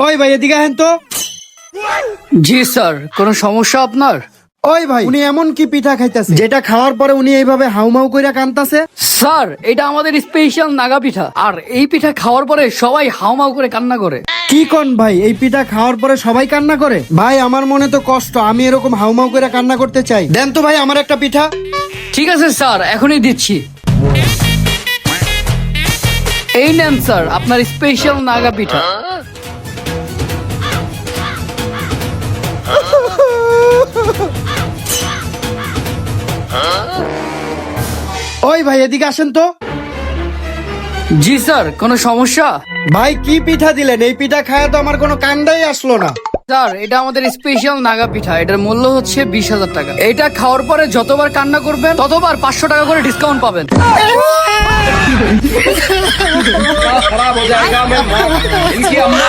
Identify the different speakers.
Speaker 1: ওই ভাই এদিকে আহেন তো।
Speaker 2: জি স্যার, কোনো সমস্যা আপনার?
Speaker 1: ওই ভাই উনি এমন কি পিঠা খাইতেছে যেটা খাওয়ার পরে উনি এইভাবে হাউমাউ কইরা কান্তাছে?
Speaker 2: স্যার, এটা আমাদের স্পেশাল নাগা পিঠা, আর এই পিঠা খাওয়ার পরে সবাই হাউমাউ করে কান্না করে।
Speaker 1: কি কোন ভাই, এই পিঠা খাওয়ার পরে সবাই কান্না করে? ভাই আমার মনে তো কষ্ট, আমি এরকম হাউমাউ করে কান্না করতে চাই। দেন তো ভাই আমার একটা পিঠা।
Speaker 2: ঠিক আছে স্যার, এখনই দিচ্ছি। এই নেন স্যার আপনার স্পেশাল নাগা পিঠা।
Speaker 1: ওই ভাই এদিকে আসেন তো।
Speaker 2: জি স্যার, কোনো সমস্যা?
Speaker 1: ভাই কি পিঠা দিলেন? এই পিঠা খায় তো আমার কোনো কান্দাই আসলো না।
Speaker 2: স্যার, এটা আমাদের স্পেশাল নাগা পিঠা, এটার মূল্য হচ্ছে 20,000 টাকা। এটা খাওয়ার পরে যতবার কান্না করবেন ততবার 500 টাকা করে ডিসকাউন্ট পাবেন।
Speaker 3: खराब हो जाएगा मैं इनकी अम्मा